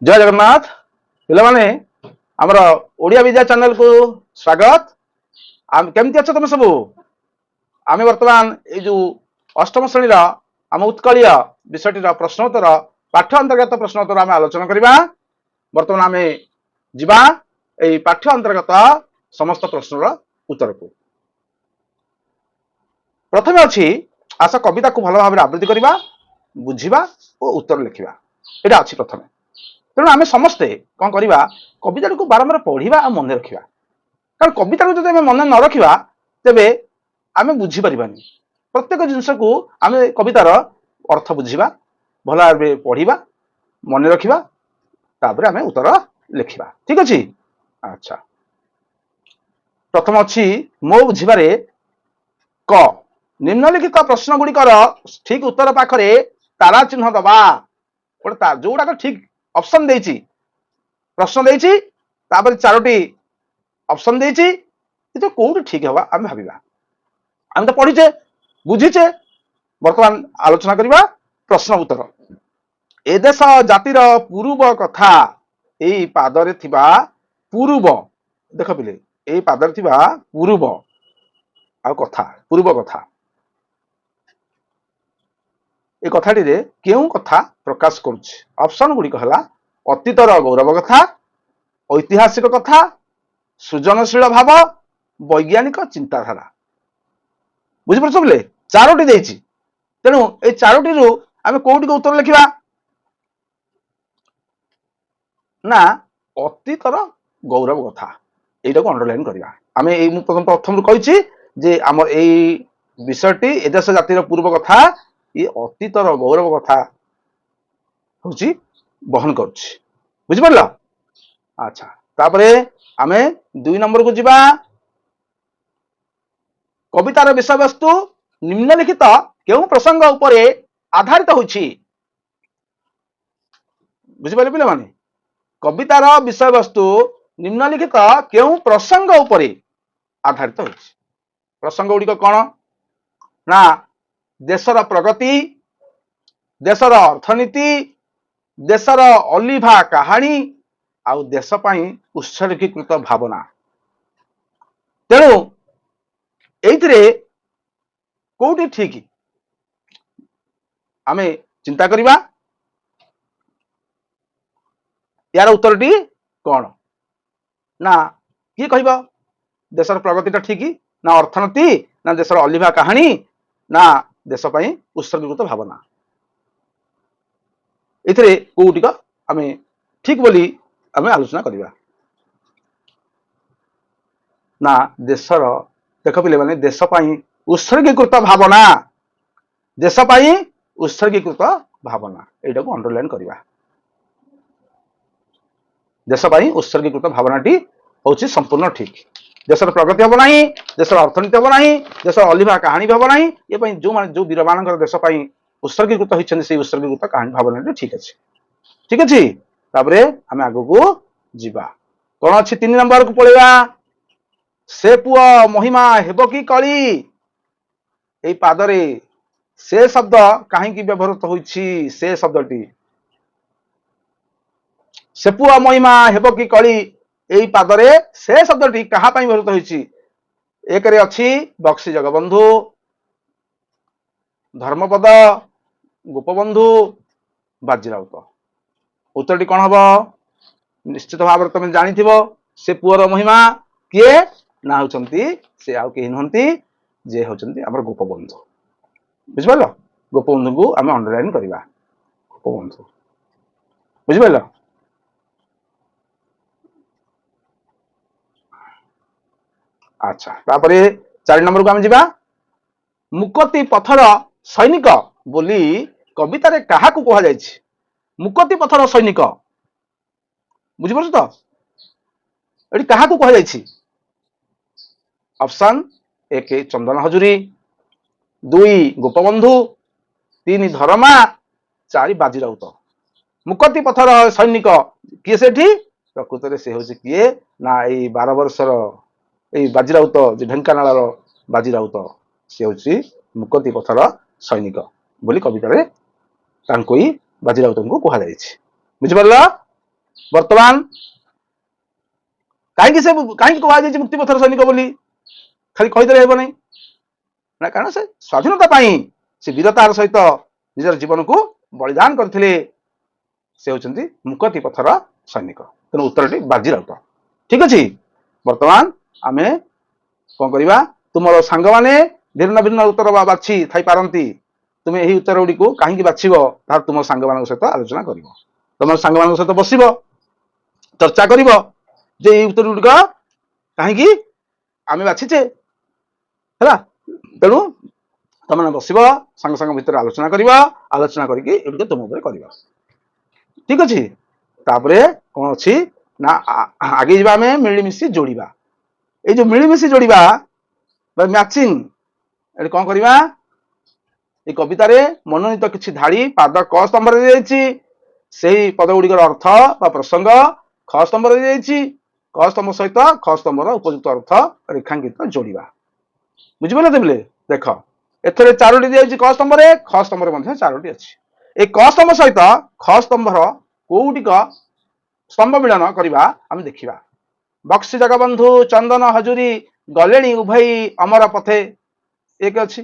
जय जगन्नाथ पे आमर ओडिया विद्या चैनल को स्वागत। केमती अच्छ तुम सब? आम बर्तमान ये अष्टम श्रेणी आम उत्कल विषयटीर प्रश्नोत्तर पाठ्य अंतर्गत प्रश्नोत्तर आम आलोचना करवा। बर्तमान आम जा पाठ्य अंतर्गत समस्त प्रश्नर उत्तर को प्रथम अच्छी आस कविता को भल भाव आवृत्ति करवा, बुझा और उत्तर लिखा। यहाँ अच्छी प्रथम तेणु आम समस्ते कौन करवा, कविता को बारंबार पढ़ा और मन रखा। कारण कविता को जो मन न रखा तेरे आम बुझीपार। प्रत्येक जिनस को आम कवितार अर्थ बुझा, भल भाव पढ़ा, मन रखा, तापर आम उत्तर लिखा। ठीक अच्छे। अच्छा, प्रथम अच्छी मो बुझे क निम्नलिखित प्रश्न गुड़िकर ठीक उत्तर पाखरे तारा चिन्ह दबा। गोटे जोड़ा ठीक ऑप्शन देछि, प्रश्न देछि, तापर चारोटी ऑप्शन देछि, तो कोउठी ठीक हवा आम भाबिबा। आम तो पढ़ीचे बुझीचे, वर्तमान आलोचना करबा प्रश्न उत्तर। ए देश जातिर पूर्व कथा एई पादरे थिबा पूर्व, देख पिले एई पादरे थिबा पूर्व आ कथा, पूर्व कथा ए कथाटी रे केउ कथा प्रकाश करुछि? ऑप्शन गुडी कहला अतीतर गौरव कथा, ऐतिहासिक कथा, सृजनशील भाव, वैज्ञानिक चिंताधारा। बुझिपारछ बोले चारोटी देछि, तेणु ए चारोटी रु आमे कोउटी को उत्तर लिखिबा ना अतीतर गौरव कथा। एटा को अंडरलाइन करिबा। आमे ए प्रथम कहिछि जे हमर ए विषयटी ए देश जातिर पूर्व कथा ये अतीतर गौरव कथा होची बहन करुछि। बुझि परला? अच्छा, तापरे आमे 2 नंबर को जिबा। कवितार विषय वस्तु निम्नलिखित केउ प्रसंग उपरे आधारित होछि? बुझि परले पिले माने? कवितार विषय वस्तु निम्नलिखित केउ प्रसंग उपरे आधारित होछि? प्रसंग गुडी कोन ना देशर प्रगति, देशर अर्थनीति, देशर अलिभा कहानी आउ देश पाई उत्सर्गीकृत भावना। तेणु एइथिरे कोउटी ठीक आमे चिंता करिबा। यार उत्तरटी कौन ना कि कहबो? देशर प्रगतिटा ठीक ना अर्थनीति ना देशर अलिभा कहानी ना देश पाई उत्सर्गीकृत भावना? एथिरे कोउटिक आमे ठीक बोली आमे आलोचना करिबा ना देशर। देख पिले माने देश पाई उत्सर्गीकृत भावना, देश पाई उत्सर्गीकृत भावना एटा को अंडरलाइन करिबा। देश पाई उत्सर्गीकृत भावनाटी होछि संपूर्ण ठीक। देशर प्रगति हम नहीं, देशर अर्थनीति हम नहीं, देशर अलिभा कहानी हम नहीं, ये पई जो माने जो वीर मानकर देश पाई उत्सर्गीकृत होइछन से उत्सर्गीकृत कहानी भावना ठीक अछि। ठीक अछि। तापरे हमें आगो को जिबा। कोन अछि 3 नंबर को पळेबा। से पुआ महिमा हेबो की कली। एई पादरे से शब्द काहे की व्यवहृत होइछि? से शब्दटी से पुआ महिमा हेबो की कली, एई पादरे से शब्दटी कहा पई व्यवहृत होइछि? एक रे अछि बक्सी जगबंधु, धर्मपद, गोपबंधु, बाजीराउत। उत्तरटी कौन हबो? निश्चित भाव तुम जानिथिबो। से पुअर महिमा किए ना होचंती से आउ केहि नहंती, जे होचंती हमर गोपबंधु। बुझिपारलो? गोपबंधु को आमे अंडरलाइन करिबा। गोपबंधु बुझिपारलो? अच्छा, तापरे 4 नंबर को आमे जिबा। मुकती पथर सैनिक बोली कवितारे काहा को कहा जायछि? मुकती पथर सैनिक बुझि परछ तो? एटी काहा को कहा जायछि? ऑप्शन 1 चंदन हजूरी, 2 गोपबंधु, 3 धर्मा, 4 बाजीराउत। मुकती पथर सैनिक किए सेठी? प्रकृत से होछि किए ना एई 12 वर्षर एई बाजीराउत जे ढेंकानाळर बाजीराउत से होछि मुकती पथर सैनिक बोली कवितारे तांको ही बाजीराउत को कहा जायछि। बुझि परला? ବର୍ତ୍ତମାନ କାହିଁକି କୁହାଯାଇଛି ମୁକ୍ତିପଥର ସୈନିକ ବୋଲି ଖାଲି କହିଦେଲେ ହେବ ନାହିଁ ନା, କାରଣ ସେ ସ୍ୱାଧୀନତା ପାଇଁ ସେ ବୀରତାର ସହିତ ନିଜର ଜୀବନକୁ ବଳିଦାନ କରିଥିଲେ। ସେ ହେଉଛନ୍ତି ମୁକ୍ତି ପଥର ସୈନିକ। ତେଣୁ ଉତ୍ତରଟି ବାଜି ରାଉତ। ଠିକ ଅଛି। ବର୍ତ୍ତମାନ ଆମେ କଣ କରିବା, ତୁମର ସାଙ୍ଗମାନେ ଭିନ୍ନ ଭିନ୍ନ ଉତ୍ତର ବାଛି ଥାଇପାରନ୍ତି। ତୁମେ ଏହି ଉତ୍ତର ଗୁଡ଼ିକୁ କାହିଁକି ବାଛିବ ତାହା ତୁମ ସାଙ୍ଗମାନଙ୍କ ସହିତ ଆଲୋଚନା କରିବ। ତୁମ ସାଙ୍ଗମାନଙ୍କ ସହିତ ବସିବ, ଚର୍ଚ୍ଚା କରିବ ଯେ ଏଇ ଉତ୍ତର ଗୁଡ଼ିକ କାହିଁକି ଆମେ ବାଛିଛେ ହେଲା। ତେଣୁ ତମେ ବସିବ, ସାଙ୍ଗ ସାଙ୍ଗ ଭିତରେ ଆଲୋଚନା କରିବ, ଆଲୋଚନା କରିକି ଏଗୁଡ଼ିକ ତୁମ ଉପରେ କରିବ। ଠିକ ଅଛି। ତାପରେ କଣ ଅଛି ନା ଆଗେଇ ଯିବା, ଆମେ ମିଳିମିଶି ଯୋଡ଼ିବା। ଏଇ ଯୋଉ ମିଳିମିଶି ଯୋଡ଼ିବା ବା ମ୍ୟାଚିଂ, ଏଠି କଣ କରିବା, এই କବିତାରେ ମନୋନୀତ କିଛି ଧାଡି ପାଦ କ ସ୍ତମ୍ଭରେ ଦିଆଯାଇଛି। ସେହି ପଦ ଗୁଡ଼ିକର ଅର୍ଥ ବା ପ୍ରସଙ୍ଗ ଖ ସ୍ତମ୍ଭରେ ଦିଆଯାଇଛି। କ ସ୍ତମ୍ଭ ସହିତ ଖ ସ୍ତମ୍ଭର ଉପଯୁକ୍ତ ଅର୍ଥ ରେଖାଙ୍କିତ ଯୋଡ଼ିବା। ବୁଝିପାରିଲେ ତେବେ? ଦେଖ, ଏଥିରେ 4ଟି ଦିଆଯାଇଛି କ ସ୍ତମ୍ଭରେ, ଖ ସ୍ତମ୍ଭରେ ମଧ୍ୟ 4ଟି ଅଛି। এই କ ସ୍ତମ୍ଭ ସହିତ ଖ ସ୍ତମ୍ଭର କୋଉଟିକ ସ୍ତମ୍ଭ ମିଳନ କରିବା ଆମେ ଦେଖିବା। ବକ୍ସି ଜଗବନ୍ଧୁ ଚନ୍ଦନ ହଜୁରୀ ଗଲେଣି ଉଭଇ ଅମର ପଥେ, ଏକ ଅଛି।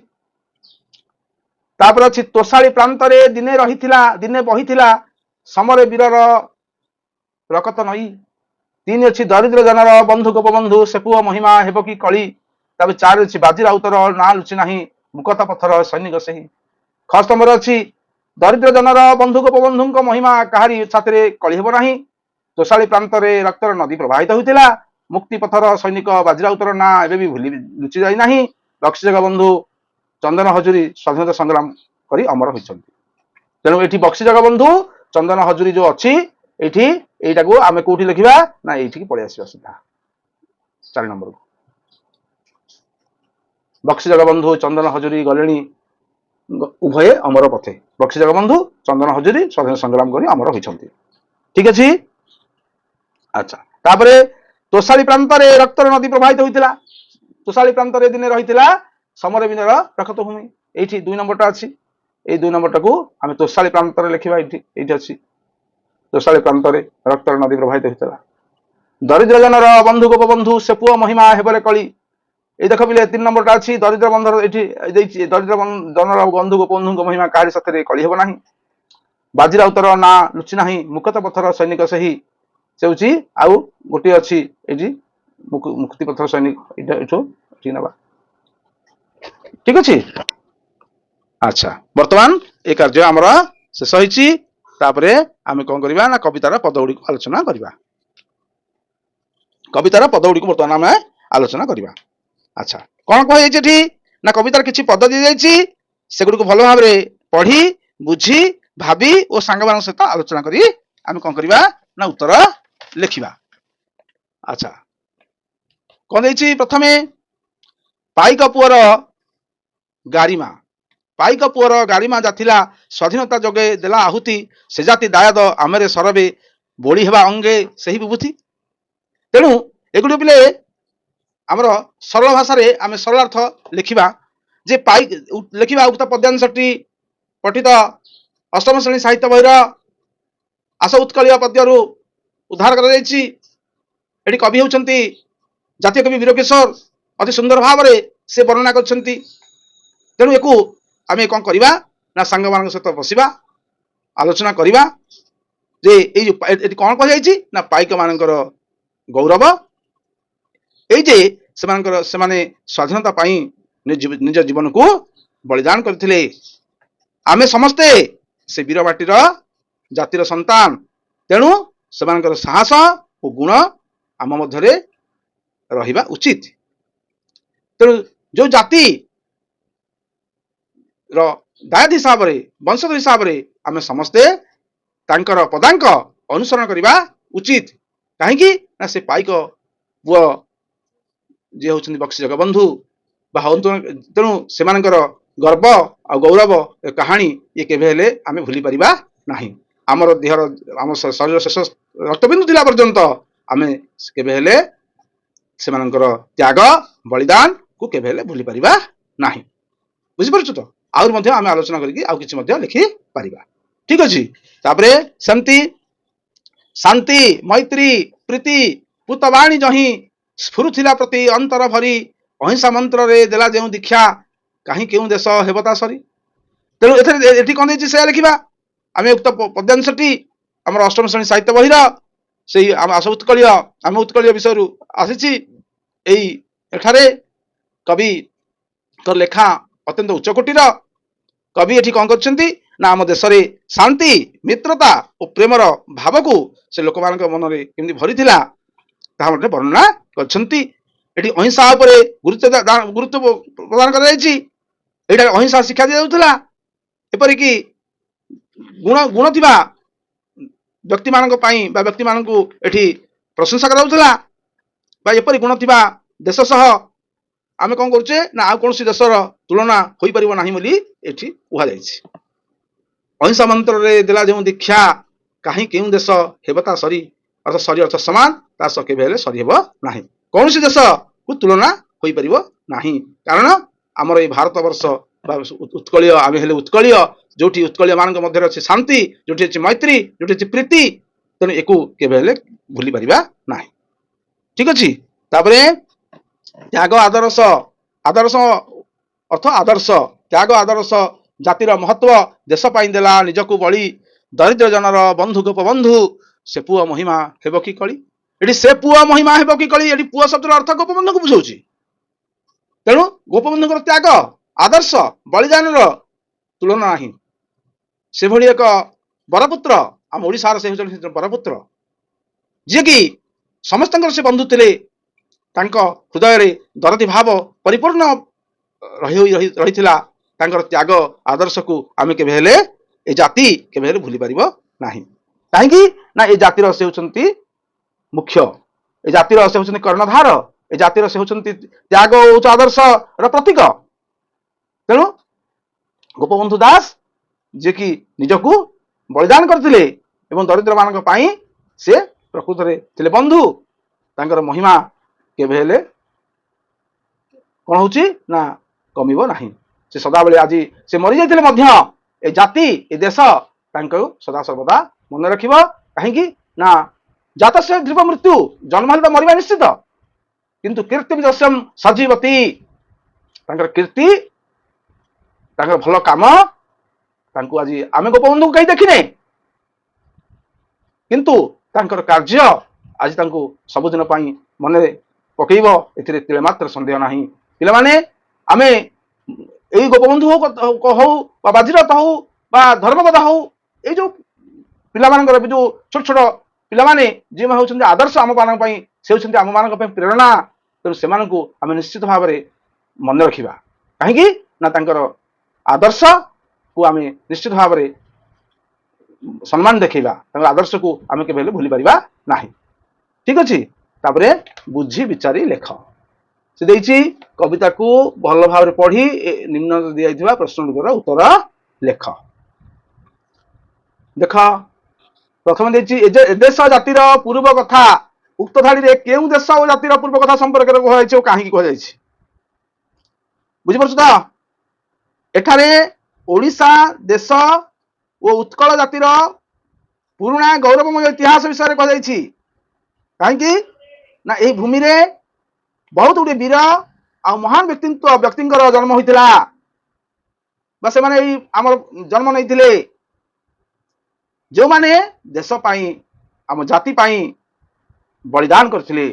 ତାପରେ ଅଛି ତୋଷାଳି ପ୍ରାନ୍ତରେ ଦିନେ ବହିଥିଲା ସମରେ ବୀରର ରକତ ନଈ। 3 ଅଛି ଦରିଦ୍ର ଜନର ବନ୍ଧୁ ଗୋପବନ୍ଧୁ ସେ ପୁଅ ମହିମା ହେବ କି କଳି। ତାପରେ 4 ଅଛି ବାଜି ରାଉତର ନାଁ ଲୁଚି ନାହିଁ ମୁକତା ପଥର ସୈନିକ ସେହି। ଖ ସ୍ତମ୍ଭରେ ଅଛି ଦରିଦ୍ର ଜନର ବନ୍ଧୁ ଗୋପବନ୍ଧୁଙ୍କ ମହିମା କାହାରି ଛାତିରେ କଳି ହେବ ନାହିଁ। ତୋଷାଳି ପ୍ରାନ୍ତରେ ରକ୍ତର ନଦୀ ପ୍ରବାହିତ ହୋଇଥିଲା। ମୁକ୍ତି ପଥର ସୈନିକ ବାଜି ରାଉତର ନାଁ ଏବେ ବି ଲୁଚି ଯାଇ ନାହିଁ। ବକ୍ସି ଜଗବନ୍ଧୁ ଚନ୍ଦନ ହଜୁରୀ ସ୍ୱାଧୀନତା ସଂଗ୍ରାମ କରି ଅମର ହୋଇଛନ୍ତି। ତେଣୁ ଏଠି ବକ୍ସି ଜଗବନ୍ଧୁ ଚନ୍ଦନ ହଜୁରୀ ଯୋଉ ଅଛି, ଏଇଠି ଏଇଟାକୁ ଆମେ କୋଉଠି ଲେଖିବା ନା ଏଇଠିକି ପଳେଇ ଆସିବା ସିଧା 4 ନମ୍ବରକୁ। ବକ୍ସି ଜଗବନ୍ଧୁ ଚନ୍ଦନ ହଜୁରୀ ଗଲେଣି ଉଭୟେ ଅମର ପଥେ। ବକ୍ସି ଜଗବନ୍ଧୁ ଚନ୍ଦନ ହଜୁରୀ ସ୍ୱାଧୀନତା ସଂଗ୍ରାମ କରି ଅମର ହୋଇଛନ୍ତି। ଠିକ ଅଛି। ଆଚ୍ଛା, ତାପରେ ତୋଷାଳି ପ୍ରାନ୍ତରେ ରକ୍ତର ନଦୀ ପ୍ରବାହିତ ହୋଇଥିଲା। ତୋଷାଳି ପ୍ରାନ୍ତରେ ଦିନେ ରହିଥିଲା ସମର ବୀରର ରକ୍ତ ଭୂମି। ଏଇଠି 2 ନମ୍ବରଟା ଅଛି। এই 2 ନମ୍ବରଟାକୁ ଆମେ ତୋଷାଳି ପ୍ରାନ୍ତରେ ଲେଖିବା। ଏଇଠି ଅଛି ତୋଷାଳି ପ୍ରାନ୍ତରେ ରକ୍ତର ନଦୀ ପ୍ରବାହିତ ହୋଇଥିଲା। ଦରିଦ୍ର ଜନର ବନ୍ଧୁ ଗୋପବନ୍ଧୁ ସେ ପୁଅ ମହିମା ହେବରେ କଳି। এই ଦେଖ ପିଲେ 3 ନମ୍ବରଟା ଅଛି ଦରିଦ୍ର ବନ୍ଧର, ଏଠି ଦେଇଛି ଦରିଦ୍ର ଜନର ବନ୍ଧୁ ଗୋପବନ୍ଧୁଙ୍କ ମହିମା କାହାରି ସାଥିରେ କଳି ହେବ ନାହିଁ। ବାଜି ରାଉତର ନାଁ ଲୁଚି ନାହିଁ ମୁକତ ପଥର ସୈନିକ ସେହି। ସେ ହେଉଛି ଆଉ ଗୋଟିଏ ଅଛି ଏଠି ମୁକ୍ତି ପଥର ସୈନିକ। ଏଇଟା ଏଠୁ ଠିକ ନେବା। ଠିକ ଅଛି। ଆଚ୍ଛା, ବର୍ତ୍ତମାନ ଏ କାର୍ଯ୍ୟ ଆମର ଶେଷ ହୋଇଛି। ତାପରେ ଆମେ କଣ କରିବା ନା କବିତାର ପଦ ଗୁଡ଼ିକୁ ଆଲୋଚନା କରିବା। କବିତାର ପଦ ଗୁଡ଼ିକୁ ବର୍ତ୍ତମାନ ଆମେ ଆଲୋଚନା କରିବା। ଆଚ୍ଛା, କଣ କୁହାଯାଇଛି ଏଠି ନା କବିତାର କିଛି ପଦ ଦିଆଯାଇଛି। ସେଗୁଡ଼ିକୁ ଭଲ ଭାବରେ ପଢି ବୁଝି ଭାବି ଓ ସାଙ୍ଗମାନଙ୍କ ସହିତ ଆଲୋଚନା କରି ଆମେ କଣ କରିବା ନା ଉତ୍ତର ଲେଖିବା। ଆଚ୍ଛା, କଣ ଦେଇଛି ପ୍ରଥମେ ପାଇକ ପୁଅର ଗାରିମା। ପାଇକ ପୁଅର ଗାରିମା ଯାଥିଲା ସ୍ୱାଧୀନତା ଯୋଗେ ଦେଲା ଆହୁତି। ସେ ଜାତି ଦାୟାଦ ଆମରେ ସରବେ ବୋଳି ହେବା ଅଙ୍ଗେ ସେହି ବିଭୂତି। ତେଣୁ ଏଗୁଡ଼ିକ ପିଲେ ଆମର ସରଳ ଭାଷାରେ ଆମେ ସରଳାର୍ଥ ଲେଖିବା। ଯେ ଲେଖିବା ଉକ୍ତ ପଦ୍ୟାଂଶଟି ପଠିତ ଅଷ୍ଟମ ଶ୍ରେଣୀ ସାହିତ୍ୟ ବହିର ଆସ ଉତ୍କଳୀୟ ପଦ୍ୟରୁ ଉଦ୍ଧାର କରାଯାଇଛି। ଏଠି କବି ହେଉଛନ୍ତି ଜାତୀୟ କବି ବୀରକିଶୋର। ଅତି ସୁନ୍ଦର ଭାବରେ ସେ ବର୍ଣ୍ଣନା କରିଛନ୍ତି। ତେଣୁ ଏକୁ ଆମେ କଣ କରିବା ନା ସାଙ୍ଗମାନଙ୍କ ସହିତ ବସିବା, ଆଲୋଚନା କରିବା ଯେ ଏଇ ଯୋଉ ଏଠି କଣ କୁହାଯାଇଛି ନା ପାଇକ ମାନଙ୍କର ଗୌରବ, ଏଇ ଯେ ସେମାନେ ସ୍ୱାଧୀନତା ପାଇଁ ନିଜ ଜୀବନକୁ ବଳିଦାନ କରିଥିଲେ। ଆମେ ସମସ୍ତେ ସେ ବୀର ମାଟିର ଜାତିର ସନ୍ତାନ। ତେଣୁ ସେମାନଙ୍କର ସାହସ ଓ ଗୁଣ ଆମ ମଧ୍ୟରେ ରହିବା ଉଚିତ। ତେଣୁ ଯୋଉ ଜାତି ର ଦାୟାଦ ହିସାବରେ ବଂଶଧର ହିସାବରେ ଆମେ ସମସ୍ତେ ତାଙ୍କର ପଦାଙ୍କ ଅନୁସରଣ କରିବା ଉଚିତ। କାହିଁକି ନା ସେ ପାଇକ ପୁଅ ଯିଏ ହେଉଛନ୍ତି ବକ୍ସି ଜଗବନ୍ଧୁ ବା ତେଣୁ ସେମାନଙ୍କର ଗର୍ବ ଆଉ ଗୌରବ କାହାଣୀ ଇଏ କେବେ ହେଲେ ଆମେ ଭୁଲି ପାରିବା ନାହିଁ। ଆମର ଦେହର ଆମ ଶରୀର ଶେଷ ରକ୍ତବିନ୍ଦୁ ଥିଲା ପର୍ଯ୍ୟନ୍ତ ଆମେ କେବେ ହେଲେ ସେମାନଙ୍କର ତ୍ୟାଗ ବଳିଦାନକୁ କେବେ ହେଲେ ଭୁଲି ପାରିବା ନାହିଁ। ବୁଝିପାରୁଛୁ ତ? ଆହୁରି ମଧ୍ୟ ଆମେ ଆଲୋଚନା କରିକି ଆଉ କିଛି ମଧ୍ୟ ଲେଖି ପାରିବା। ଠିକ ଅଛି। ତାପରେ ସେମିତି शांति मैत्री प्रीति पुतवाणी जही स्फुरुथिला प्रति अंतर भरी अहिंसा मंत्र रे देला जो दीक्षा कहीं क्यों देश हेबता सरी। तेणु एठी कौन देछि से लिखिबा आमे उक्त पद्यांशटी हमर अष्टम श्रेणी साहित्य बहिर सेही आम उत्कलीय विषय आसीछि। एई एठारे कवि लेखा अत्यंत उच्च कोटीर। कवि एठी कौन करछंती ना आम देश रे शांति मित्रता और प्रेमर भाव को से लोक मान मन में केमती भरी ताहा मते वर्णना करछंती। एठी अहिंसा उपरे गुरुत्व प्रदान कर जायछि। एटा अहिंसा शिक्षा दिया जाउथला। एपरिकी गुण थिबा व्यक्ति मानक पई बा व्यक्ति मानकू एठी प्रशंसा कराउथला बा एपरि गुण थिबा देश सह आमे कौन करुचे ना आ कौन देशर तुलना होई परिबो नाही बोली एठी कुहा जायछि। अहिंसा मंत्र रे देला जो दीक्षा कहीं क्यों देश हेबता सरी अर्थात सरी अर्थ समान ता सके बेले सरी हेबो नाही कौन देश को तुलना होई परिबो नाही। कारण आमर ए भारत वर्ष उत्कलीय आमे हेले उत्कलीय जोठी उत्कलीय मानक मध्य अछि शांति जोठी अछि मैत्री जोठी अछि प्रीति तेणु एकु केबे हेले भूली परिबा नाही। ठीक अछि। तापरे त्याग आदर्श आदर्श अर्थ आदर्श त्याग आदर्श जातिर महत्व देश पाई देला निजकु बळी दरिद्र जनर बंधु गोप बंधु से पुआ महिमा हेब कि कली। एटी से पुआ महिमा हेब कि कली एटी पुआ शब्दर अर्थ गोप बंधु को बुझाउछि। तेणु गोप बंधुकर त्याग आदर्श बलिदान तुलना नाही। से भली एक बरपुत्र आम ओडिशार से बरपुत्र जे कि समस्त से बंधु थिले तांको हृदय रे दरदी भाव परिपूर्ण रही त्याग आदर्श को आमे केबे हेले ए जाति केबे हेले भूली परिबो नाही। काहेकि ना ए जातिर से होचंती मुख्य ए जातिर से होचंती कर्णधार ए जातिर से होचंती त्याग उच्च आदर्श र प्रतीक। तेणु गोपबंधु दास जे कि निजकू बलिदान करथिले एवं दरिद्र मानक पाई से प्रकृत रे थिले बंधु तांकर महिमा केबे हेले कोन होची ना कमिबो नाही। से सदाबेले आज से मरी जाइथिले मध्य ए जाति ए देश तांको सदा सर्वदा मन रखिबो। काहेकि ना जातस्य ध्रुव मृत्यु जन्म हेले तो मरिबा निश्चित किंतु कीर्ति जस्यम सजीवती तांकर कीर्ति तांकर भल काम तांको आज आमे गोपबंधु को कहीं देखिने किंतु तांकर कार्य आज तांको सबुदिन पाई मन पकेइबो एथिरे तिले मात्र संदेह नाही। पिला माने आमे एई गोपबंधु हो बा बाजीराव हो बा धर्मपद हो ए जो पिला मानकर जो छोट छोट पिला माने जे होउछन आदर्श आम मानक पई से होउछन आम मानक पई प्रेरणा। तेणु से आमे निश्चित भाव में मन रखिबा। काहेकि ना तांकर आदर्श को आमे निश्चित भाव में सम्मान देखिबा तांकर आदर्श को आमे केबे भूली परिबा नाही। ठीक अछि। तापरे बुझी विचारी लेख से देछि कविता को भल भाव में पढ़ी निम्न दिया प्रश्न गुड़िकर उत्तर लेख। देख प्रथम देश जातिर पूर्व कथा उक्त धाड़ी रे केउ देश और जातिर पूर्व कथा संपर्क में कह कहीं कह बुझीपार तो एठारे ओडिशा देश और उत्कल जातिर पुराणा गौरवमय इतिहास विषय कह कहीं ना यही भूमि रे बहुत गुटे वीर आ महान व्यक्ति जन्म होता बा से माने आम जन्म नहीं जो माने देश पाई आम जाति पाई बलिदान करथिले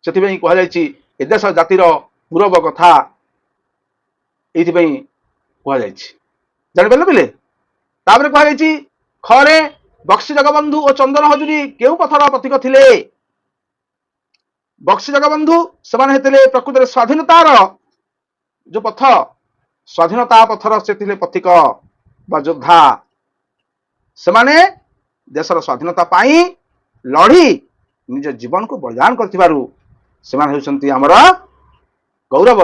से कह देश जातिर पूर्व कथा ये कह जान पिले। तापर कह खरे बक्सी जगबंधु और चंदन हजूरी केउ पथर प्रतीक थिले। बक्सी जगबंधु से प्रकृत स्वाधीनतार जो पथ स्वाधीनता पथर से पथिक बा योद्धा से देशर स्वाधीनता पाई लड़ी निज जीवन को बलिदान कर आमर गौरव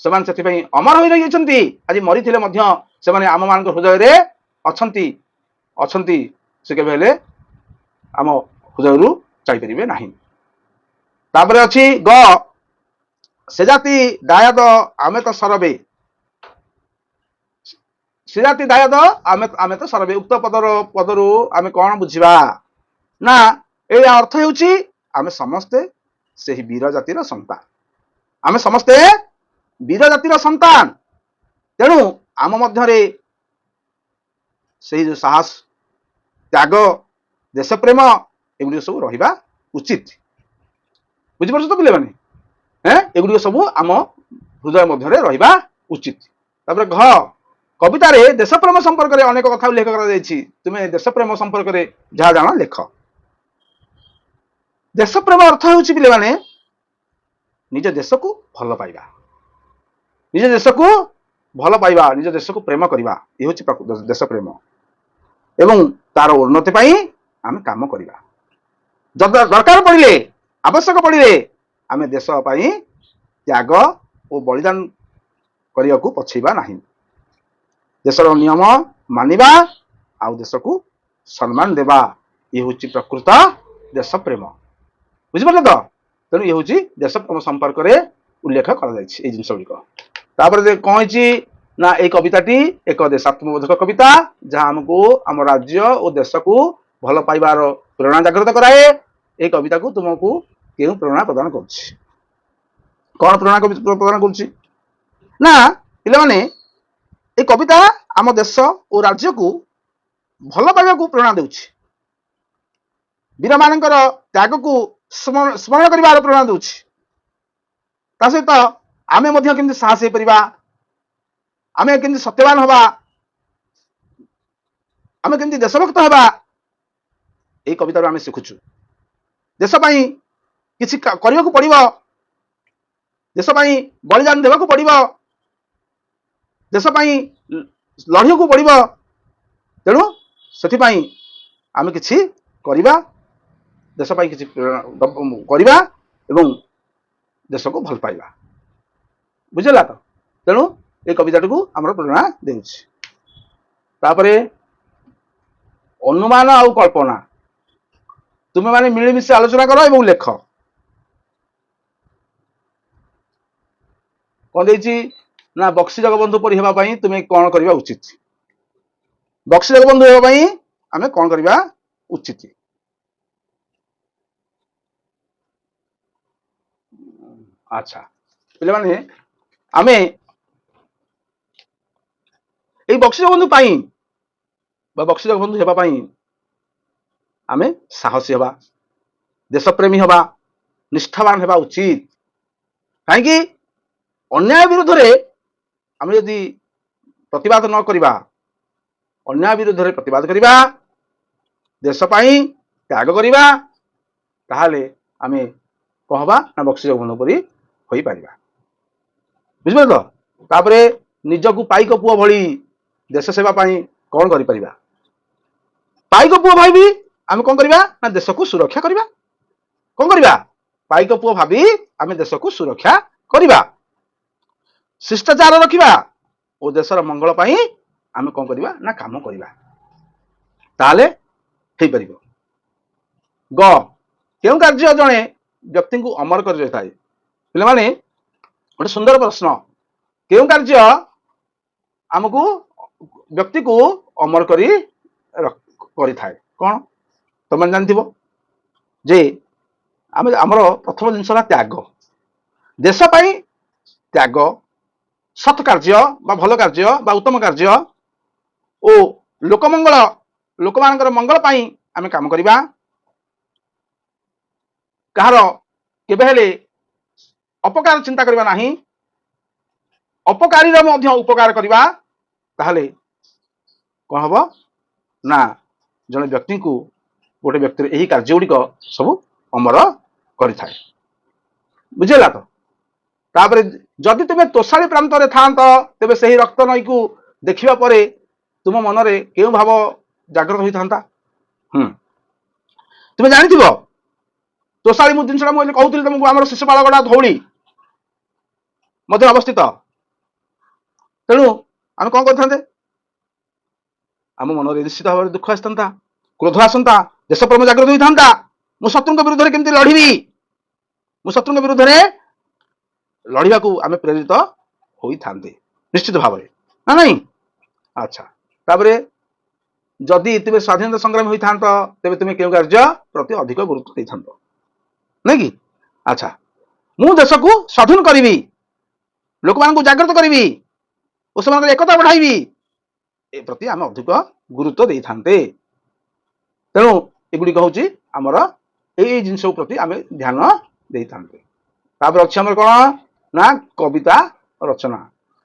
से अमर हो रही आज मरी से आम मान हृदय रे अच्छी से केबे आम हृदय रु जापर ना। तापर अच्छी ग से जाति दायाद आमे तो सरबे से जाति दायाद आमे तो सरबे उक्त पदर आमे कौन बुझा ना ଏଇ ଅର୍ଥ ହେଉଛି ଆମେ ସମସ୍ତେ ସେହି ବୀର ଜାତିର ସନ୍ତାନ। ଆମେ ସମସ୍ତେ ବୀର ଜାତିର ସନ୍ତାନ। ତେଣୁ ଆମ ମଧ୍ୟରେ ସେଇ ଯୋଉ ସାହସ, ତ୍ୟାଗ, ଦେଶପ୍ରେମ ଏଗୁଡ଼ିକ ସବୁ ରହିବା ଉଚିତ। ବୁଝିପାରୁଛ ତ ପିଲାମାନେ? ଏଗୁଡ଼ିକ ସବୁ ଆମ ହୃଦୟ ମଧ୍ୟରେ ରହିବା ଉଚିତ। ତାପରେ ଘ, କବିତାରେ ଦେଶପ୍ରେମ ସମ୍ପର୍କରେ ଅନେକ କଥା ଉଲ୍ଲେଖ କରାଯାଇଛି। ତୁମେ ଦେଶପ୍ରେମ ସମ୍ପର୍କରେ ଯାହା ଜାଣ ଲେଖ। ଦେଶପ୍ରେମ ଅର୍ଥ ହେଉଛି ପିଲାମାନେ ନିଜ ଦେଶକୁ ଭଲ ପାଇବା, ନିଜ ଦେଶକୁ ଭଲ ପାଇବା, ନିଜ ଦେଶକୁ ପ୍ରେମ କରିବା। ଏ ହେଉଛି ଦେଶପ୍ରେମ। ଏବଂ ତାର ଉନ୍ନତି ପାଇଁ ଆମେ କାମ କରିବା। ଦରକାର ପଡ଼ିଲେ, ଆବଶ୍ୟକ ପଡ଼ିଲେ ଆମେ ଦେଶ ପାଇଁ ତ୍ୟାଗ ଓ ବଳିଦାନ କରିବାକୁ ପଛେଇବା ନାହିଁ। ଦେଶର ନିୟମ ମାନିବା ଆଉ ଦେଶକୁ ସମ୍ମାନ ଦେବା, ଇଏ ହେଉଛି ପ୍ରକୃତ ଦେଶପ୍ରେମ। ବୁଝିପାରିଲେ ତ? ତେଣୁ ଇଏ ହେଉଛି ଦେଶପ୍ରେମ ସମ୍ପର୍କରେ ଉଲ୍ଲେଖ କରାଯାଇଛି ଏଇ ଜିନିଷ ଗୁଡ଼ିକ। ତାପରେ କଣ ହେଇଛି ନା ଏଇ କବିତାଟି ଏକ ଦେଶାତ୍ମବୋଧକ କବିତା, ଯାହା ଆମକୁ ଆମ ରାଜ୍ୟ ଓ ଦେଶକୁ ଭଲ ପାଇବାର ପ୍ରେରଣା ଜାଗ୍ରତ କରାଏ। ଏଇ କବିତାକୁ ତୁମକୁ କେଉଁ ପ୍ରେରଣା ପ୍ରଦାନ କରୁଛି? କଣ ପ୍ରେରଣା ପ୍ରଦାନ କରୁଛି ନା ପିଲାମାନେ, এই କବିତା ଆମ ଦେଶ ଓ ରାଜ୍ୟକୁ ଭଲ ପାଇବାକୁ ପ୍ରେରଣା ଦେଉଛି। ବୀରମାନଙ୍କର ତ୍ୟାଗକୁ ସ୍ମରଣ କରିବାର ପ୍ରେରଣା ଦେଉଛି। ତା ସହିତ ଆମେ ମଧ୍ୟ କେମିତି ସାହସ ହେଇପାରିବା, ଆମେ କେମିତି ସତ୍ୟବାନ ହେବା, ଆମେ କେମିତି ଦେଶଭକ୍ତ ହେବା, এই କବିତାରୁ ଆମେ ଶିଖୁଛୁ। ଦେଶ ପାଇଁ କିଛି କରିବାକୁ ପଡ଼ିବ, ଦେଶ ପାଇଁ ବଳିଦାନ ଦେବାକୁ ପଡ଼ିବ, ଦେଶ ପାଇଁ ଲଢ଼ିବାକୁ ପଡ଼ିବ। ତେଣୁ ସେଥିପାଇଁ ଆମେ କିଛି କରିବା, ଦେଶ ପାଇଁ କିଛି କରିବା ଏବଂ ଦେଶକୁ ଭଲ ପାଇବା। ବୁଝିଲା ତ? ତେଣୁ এই କବିତାଟିକୁ ଆମର ପ୍ରେରଣା ଦେଉଛି। ତାପରେ ଅନୁମାନ ଆଉ କଳ୍ପନା, ତୁମେ ମାନେ ମିଳିମିଶି ଆଲୋଚନା କର ଏବଂ ଲେଖ। କଣ ଦେଇଛି ନା ବକ୍ସି ଜଗବନ୍ଧୁ ପରି ହେବା ପାଇଁ ତୁମେ କଣ କରିବା ଉଚିତ? ବକ୍ସି ଜଗବନ୍ଧୁ ହେବା ପାଇଁ ଆମେ କଣ କରିବା ଉଚିତ? ଆଚ୍ଛା ପିଲାମାନେ, ଆମେ এই ବକ୍ସି ଜଗବନ୍ଧୁ ପାଇଁ ବା ବକ୍ସି ଜଗବନ୍ଧୁ ହେବା ପାଇଁ ଆମେ ସାହସୀ ହେବା, ଦେଶପ୍ରେମୀ ହେବା, ନିଷ୍ଠାବାନ ହେବା ଉଚିତ। କାହିଁକି? ଅନ୍ୟାୟ ବିରୁଦ୍ଧରେ ଆମେ ଯଦି ପ୍ରତିବାଦ ନ କରିବା, ଅନ୍ୟାୟ ବିରୁଦ୍ଧରେ ପ୍ରତିବାଦ କରିବା, ଦେଶ ପାଇଁ ତ୍ୟାଗ କରିବା, ତାହେଲେ ଆମେ କଣ ହବା ନା ବକ୍ସି ଜଗବନ୍ଧୁ ପରି ହୋଇପାରିବା। ବୁଝିପାରିଲ ତ? ତାପରେ ନିଜକୁ ପାଇକ ପୁଅ ଭଳି ଦେଶ ସେବା ପାଇଁ କଣ କରିପାରିବା? ପାଇକ ପୁଅ ଭାବି ଆମେ କଣ କରିବା ନା ଦେଶକୁ ସୁରକ୍ଷା କରିବା। କଣ କରିବା? ପାଇକ ପୁଅ ଭାବି ଆମେ ଦେଶକୁ ସୁରକ୍ଷା କରିବା, ଶିଷ୍ଟାଚାର ରଖିବା ଓ ଦେଶର ମଙ୍ଗଳ ପାଇଁ ଆମେ କଣ କରିବା ନା କାମ କରିବା। ତାହେଲେ ହେଇପାରିବ। ଗ, କେଉଁ କାର୍ଯ୍ୟ ଜଣେ ବ୍ୟକ୍ତିଙ୍କୁ ଅମର କରିଥାଏ? ପିଲାମାନେ ଗୋଟେ ସୁନ୍ଦର ପ୍ରଶ୍ନ। କେଉଁ କାର୍ଯ୍ୟ ଆମକୁ ବ୍ୟକ୍ତିକୁ ଅମର କରିଥାଏ? କଣ ତମେ ଜାଣିଥିବ ଯେ ଆମର ପ୍ରଥମ ଜିନିଷ ହେଲା ତ୍ୟାଗ। ଦେଶ ପାଇଁ ତ୍ୟାଗ, ସତ୍ କାର୍ଯ୍ୟ ବା ଭଲ କାର୍ଯ୍ୟ ବା ଉତ୍ତମ କାର୍ଯ୍ୟ ଓ ଲୋକମଙ୍ଗଳ, ଲୋକମାନଙ୍କର ମଙ୍ଗଳ ପାଇଁ ଆମେ କାମ କରିବା। କାହାର କେବେ ହେଲେ ଅପକାର ଚିନ୍ତା କରିବା ନାହିଁ, ଅପକାରୀର ମଧ୍ୟ ଉପକାର କରିବା। ତାହେଲେ କଣ ହବ ନା ଜଣେ ବ୍ୟକ୍ତିଙ୍କୁ, ଗୋଟେ ବ୍ୟକ୍ତିର ଏହି କାର୍ଯ୍ୟ ଗୁଡ଼ିକ ସବୁ ଅମର କରିଥାଏ। ବୁଝିଲା ତ? ତାପରେ ଯଦି ତୁମେ ତୋଷାଳୀ ପ୍ରାନ୍ତରେ ଥାଆନ୍ତ, ତେବେ ସେହି ରକ୍ତ ନଈକୁ ଦେଖିବା ପରେ ତୁମ ମନରେ କେଉଁ ଭାବ ଜାଗ୍ରତ ହୋଇଥାନ୍ତା? ତୁମେ ଜାଣିଥିବ ତୋଷାଳୀ ଜିନିଷଟା ମୁଁ କହୁଥିଲି ତମକୁ, ଆମର ଶିଶୁପାଳଗଡ଼ା ଧଉଳି ମଧ୍ୟ ଅବସ୍ଥିତ। ତେଣୁ ଆମେ କଣ କରିଥାନ୍ତେ? ଆମ ମନରେ ନିଶ୍ଚିତ ଭାବରେ ଦୁଃଖ ଆସିଥାନ୍ତା, କ୍ରୋଧ ଆସନ୍ତା, ଦେଶପ୍ରେମ ଜାଗ୍ରତ ହୋଇଥାନ୍ତା। ମୁଁ ଶତ୍ରୁଙ୍କ ବିରୁଦ୍ଧରେ କେମିତି ଲଢ଼ିବି, ମୁଁ ଶତ୍ରୁଙ୍କ ବିରୁଦ୍ଧରେ ଲଢ଼ିବାକୁ ଆମେ ପ୍ରେରିତ ହୋଇଥାନ୍ତେ ନିଶ୍ଚିତ ଭାବରେ, ନା ନାଇଁ? ଆଚ୍ଛା, ତାପରେ जदि तुम स्वाधीनता संग्रामी होता तेरे तुम क्यों कार्य प्रति अधिक गुरुत्व दे था नहीं कि अच्छा मु देश को स्वाधीन करी लोक मान जागृत करी और से एकता बढ़ाई ए प्रति आम अधिक गुरुत्व दे था तेणु एगुड़िक हूँ आमर यही जिनस प्रति आम ध्यान दे था अच्छे आमर कौन ना कविता रचना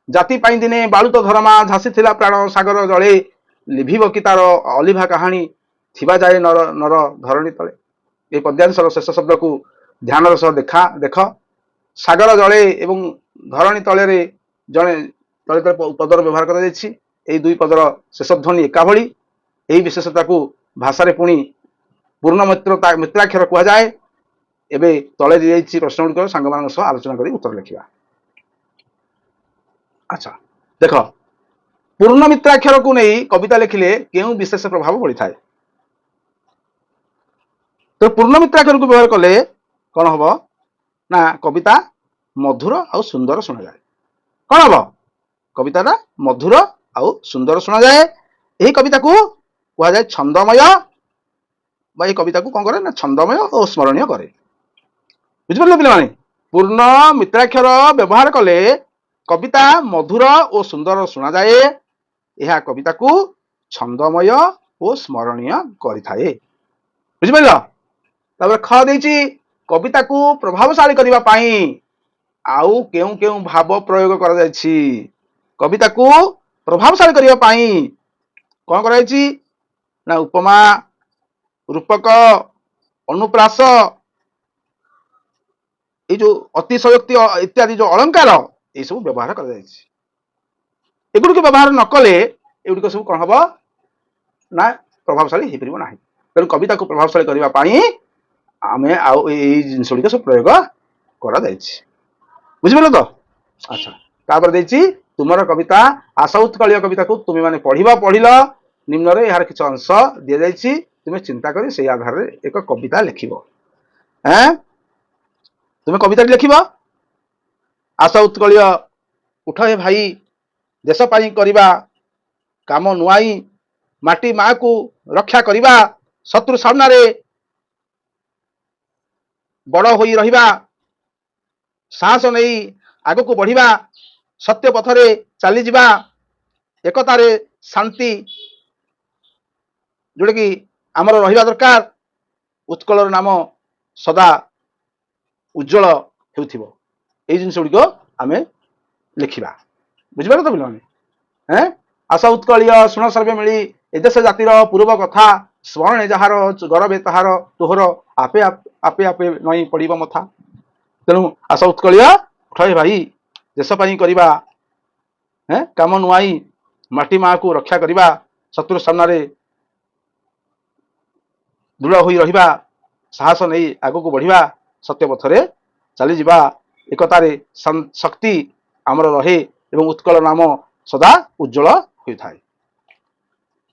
जाति पाई दिने बालुत धर्मा झासी थिला प्राण सागर जले लिभिब कि तार अलिभा कहानी थिबा जाए नर नर धरणी तले ये पद्यांशर शेष शब्द को ध्यान सह देखा देख सागर जले एवं धरणी तले जड़े तले तले पदर व्यवहार कर दुई पदर शेष ध्वनि एका भली यही विशेषता को भाषा पुणी पूर्ण मित्राक्षर कहुए एवं तले दी प्रश्न गुड़िक सांग मान आलोचना कर उत्तर लिखा अच्छा देख पूर्ण मित्राक्षर को नहीं कविता लिखिले क्यों विशेष प्रभाव पड़ी था तो पूर्ण मित्राक्षर को व्यवहार कले कौन हम ना कविता मधुर आउ सुंदर शुणा जाए कौन हम कविता मधुर आउ सुंदर शुणा जाए यही कविता को कहुए छंदमय ये कविता को कौन करे ना छंदमय और स्मरणीय करे बुझिपारे पे पूर्ण मित्राक्षर व्यवहार कले कविता मधुर और सुंदर शुणा जाए यह कविता को छंदमय और स्मरणीय करें बुझिपार ख देछि कविता को प्रभावशाली करने आउ केउ केउ भाव प्रयोग कर कविता को प्रभावशाली करने कौन कर ना उपमा रूपक अनुप्रास ये जो अतिशयोक्ति इत्यादि जो अलंकार ये सब व्यवहार कर एगुड़ व्यवहार न कले एगुड़ सब कौन हम ना प्रभावशाली हो पार ना तेणु कविता को प्रभावशाली करने आम जिनस गुड़ सब प्रयोग कर बुझिपार तो अच्छा तापर तुमर कविता आशा उत्कल कविता को तुम्हें मैंने पढ़ल निम्न यार किसी अंश दि जाए तुम्हें चिंता कर से आधार एक कविता लिख तुम्हें कविता लिख आशा उत्कल उठ हे भाई देश पाई करवा काम नुआई माटी माँ को रक्षा करवा शत्रु सामने बड़ हो रहा साहस नहीं आग को बढ़िया सत्य पथरे चली जा एकतार शांति जोटा कि आमर रहा दरकार उत्कलर नाम सदा उज्जवल हो जिन गुड़िक आम लिखा बुझिपार तो पे आशा उत्कलीय शुण सर्वे मिली एदेश जातिर पूर्व कथा स्मरणे जार गरबे ताहार तोहर आपे आपे आपे नई पड़ मथा तेणु आशा उत्कलीय उठे भाई देश पाई करवा काम नुआई माटी माँ को रक्षा करवा शत्रु सामने दृढ़ हो रहा साहस नहीं आग को बढ़िया सत्य पथरे चली जा एकतार शक्ति आमर रहे एवं उत्कल नाम सदा उज्जवल होता है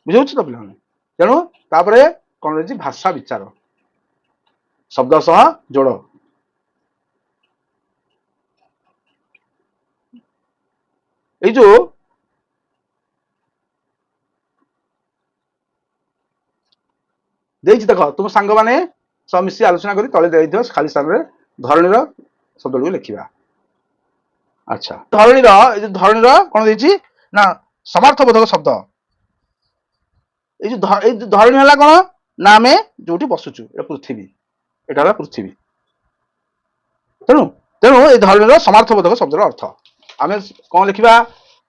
बुझे तो पे तेणु तापर कौन रही भाषा विचार शब्द सह जोड़ ये जो देख तुम सांग मैंने सब मिसी आलोचना कर तले दे खाली स्थान में धरणी शब्द गुड़ लिखा अच्छा धरणी कौन देती ना समार्थबोधक शब्द ये धरणी है कौन ना आम जो बसुचु पृथ्वी यहाँ पृथ्वी तेणु तेणु ये धरणी समार्थबोधक शब्दर अर्थ आम कौन लिखा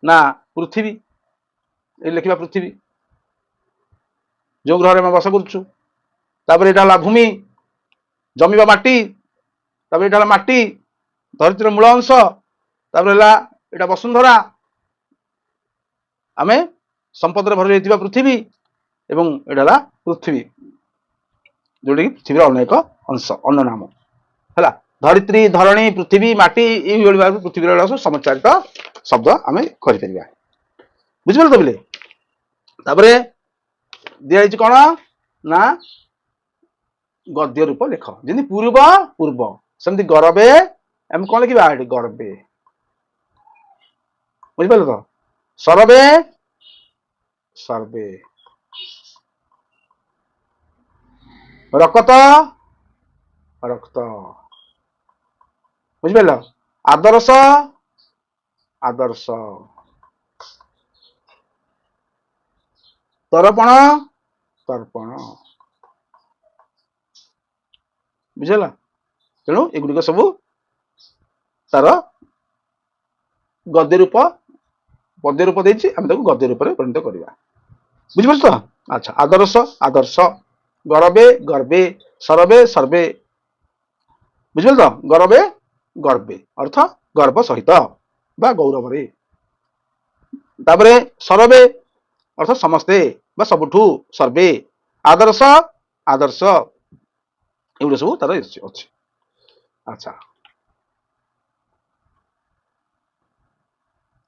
ना पृथ्वी ये लिखा पृथ्वी जो ग्रह में बस करुचु यहाँ भूमि जमीबा माटी यहाँ माटी धरतीर मूल अंश यहाँ वसुंधरा आम संपद भर जाइए पृथ्वी एवं यहाँ पृथ्वी जोटा कि पृथ्वी अनेक अंश अन्न नाम है धरित्री धरणी पृथ्वी माटी ये भाव पृथ्वी समचारित शब्द आम कर बुझिपारे तो पे दिखाई कौन ना गद्य रूप लिख जमी पूर्व पूर्व सेमती गरबे आम कौन लिखा गरबे बुझिपारे तो सरबे सर्वे ରକତ ରକ୍ତ। ବୁଝିପାରିଲ? ଆଦର୍ଶ ଆଦର୍ଶ। ତର୍ପଣ ତର୍ପଣ। ବୁଝିଲା? ତେଣୁ ଏଗୁଡିକ ସବୁ ତାର ଗଦ୍ୟ ରୂପ, ପଦ୍ୟ ରୂପ ଦେଇଛି, ଆମେ ତାକୁ ଗଦ୍ୟ ରୂପରେ ପରିଣତ କରିବା। ବୁଝିପାରୁଛ ତ? ଆଚ୍ଛା, ଆଦର୍ଶ ଆଦର୍ଶ, ଗରବେ ଗର୍ବେ, ସରବେ ସର୍ବେ। ବୁଝିପାରିଲ ତ? ଗରବେ ଗର୍ବେ ଅର୍ଥ ଗର୍ବ ସହିତ ବା ଗୌରବରେ। ତାପରେ ସରବେ ଅର୍ଥ ସମସ୍ତେ ବା ସବୁଠୁ, ସର୍ବେ। ଆଦର୍ଶ ଆଦର୍ଶ, ଏଗୁଡା ସବୁ ତାର ଅଛି। ଆଚ୍ଛା,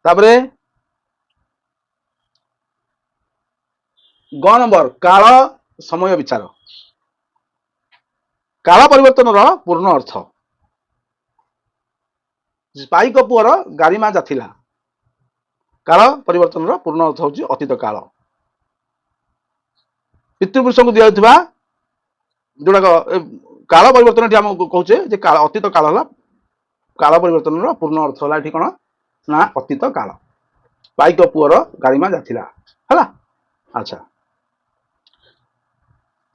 ତାପରେ ଗ ନମ୍ବର, କାଳ ସମୟ ବିଚାର। କାଳ ପରିବର୍ତ୍ତନର ପୂର୍ଣ୍ଣ ଅର୍ଥ। ପାଇକ ପୁଅର ଗାରିମା ଯାଥିଲା। କାଳ ପରିବର୍ତ୍ତନର ପୂର୍ଣ୍ଣ ଅର୍ଥ ହଉଛି ଅତୀତ କାଳ। ପିତୃପୁରୁଷଙ୍କୁ ଦିଆଯାଉଥିବା ଯୋଉଟାକ କାଳ ପରିବର୍ତ୍ତନ, ଏଠି ଆମେ କହୁଛେ ଯେ ଅତୀତ କାଳ ହେଲା କାଳ ପରିବର୍ତ୍ତନର ପୂର୍ଣ୍ଣ ଅର୍ଥ ହେଲା ଏଠି କଣ ନା ଅତୀତ କାଳ। ପାଇକ ପୁଅର ଗାରିମା ଯାଥିଲା ହେଲା। ଆଚ୍ଛା,